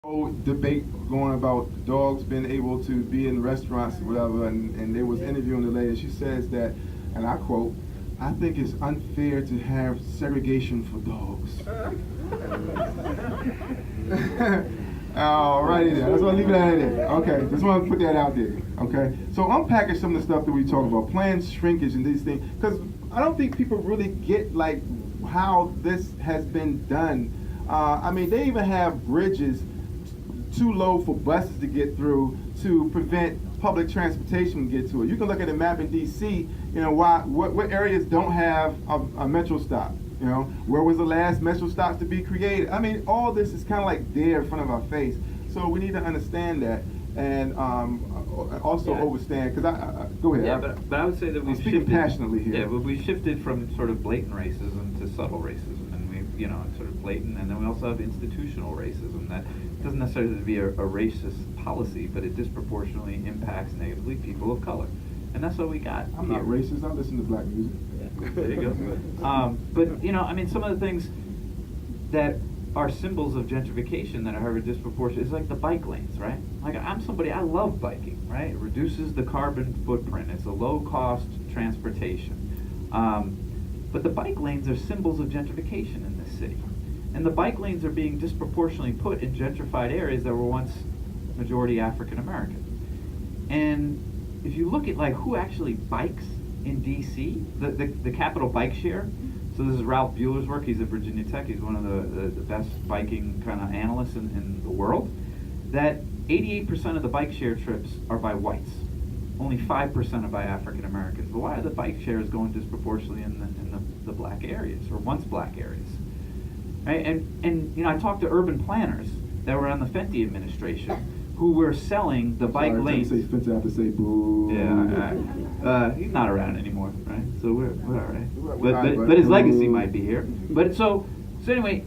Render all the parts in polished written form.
whole debate going about dogs being able to be in restaurants or whatever, and they was interviewing the lady. She says that, and I quote, "I think it's unfair to have segregation for dogs." Alrighty then. Let's leave it at it. Okay, just want to put that out there. Okay, so unpackage some of the stuff that we talk about, planned shrinkage and these things, because I don't think people really get like how this has been done. I mean, they even have bridges too low for buses to get through to prevent public transportation from get to it. You can look at a map in D.C. You know what areas don't have a metro stop. You know, where was the last metro stops to be created? I mean, all this is kind of like there in front of our face. So we need to understand that and also understand. Because I go ahead. Yeah, but I would say that we've speaking shifted passionately here. Yeah, but we shifted from sort of blatant racism to subtle racism, and we, sort of blatant, and then we also have institutional racism that doesn't necessarily be a racist policy, but it disproportionately impacts negatively people of color, and that's what we got. I'm not racist. I listen to black music. There you go. But I mean, some of the things that are symbols of gentrification that are however disproportionate is like the bike lanes, right? Like I love biking, right? It reduces the carbon footprint. It's a low-cost transportation. But the bike lanes are symbols of gentrification in this city. And the bike lanes are being disproportionately put in gentrified areas that were once majority African American. And if you look at like who actually bikes in DC, the Capital Bike Share. So this is Ralph Bueller's work. He's at Virginia Tech. He's one of the best biking kind of analysts in the world. That 88% of the bike share trips are by whites. Only 5% are by African Americans. But why are the bike shares going disproportionately in the black areas or once black areas? Right? And I talked to urban planners that were on the Fenty administration who were selling the bike lanes. Sorry, Spencer, I have to say boo. Yeah, he's not around anymore, right? So we're all right. But But his legacy might be here. But so anyway,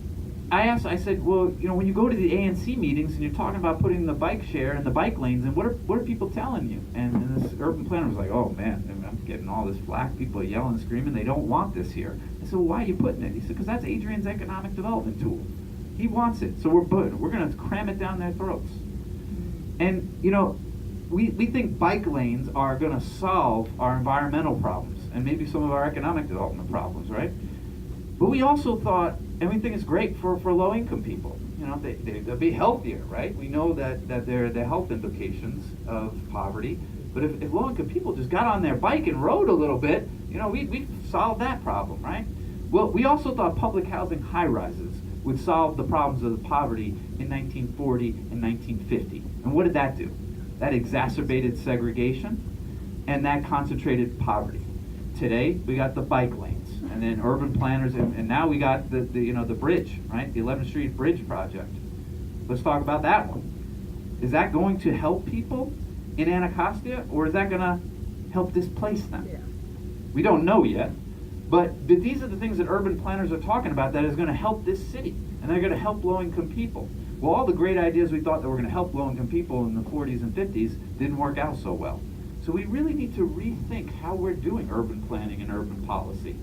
I said, well, when you go to the ANC meetings and you're talking about putting the bike share and the bike lanes, and what are people telling you? And this urban planner was like, oh man, I'm getting all this flack. People are yelling and screaming. They don't want this here. I said, well, why are you putting it? He said, because that's Adrian's economic development tool. He wants it, so we're going to cram it down their throats. And we think bike lanes are going to solve our environmental problems and maybe some of our economic development problems, right? But we also thought, and we think it's great for low-income people. They'll be healthier, right? We know that there are the health implications of poverty. But if low-income people just got on their bike and rode a little bit, we'd solve that problem, right? Well, we also thought public housing high-rises would solve the problems of the poverty in 1940 and 1950. And what did that do? That exacerbated segregation, and that concentrated poverty. Today, we got the bike lanes, and then urban planners, and now we got the bridge, right? The 11th Street Bridge project. Let's talk about that one. Is that going to help people in Anacostia, or is that going to help displace them? Yeah. We don't know yet. But these are the things that urban planners are talking about that is going to help this city, and they're going to help low-income people. Well, all the great ideas we thought that were going to help low-income people in the 40s and 50s didn't work out so well. So we really need to rethink how we're doing urban planning and urban policy,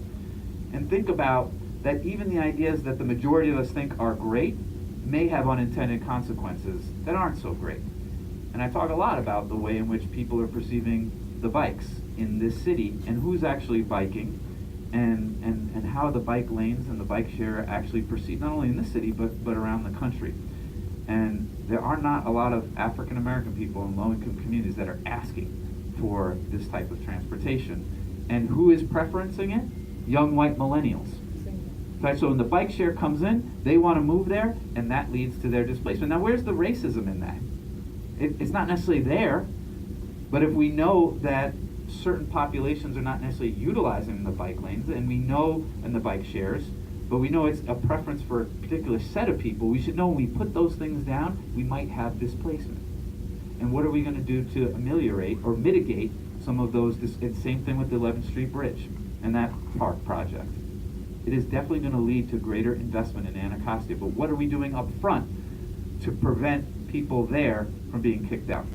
and think about that even the ideas that the majority of us think are great may have unintended consequences that aren't so great. And I talk a lot about the way in which people are perceiving the bikes in this city and who's actually biking, and how the bike lanes and the bike share are actually perceived, not only in this city, but around the country. And there are not a lot of African American people in low-income communities that are asking for this type of transportation. And who is preferencing it? Young white millennials. Right, so when the bike share comes in, they want to move there, and that leads to their displacement. Now, where's the racism in that? It's not necessarily there, but if we know that certain populations are not necessarily utilizing the bike lanes, and we know in the bike shares, but we know it's a preference for a particular set of people, we should know when we put those things down, we might have displacement. And what are we going to do to ameliorate or mitigate some of those? It's the same thing with the 11th Street Bridge and that park project. It is definitely going to lead to greater investment in Anacostia, but what are we doing up front to prevent people there from being kicked out?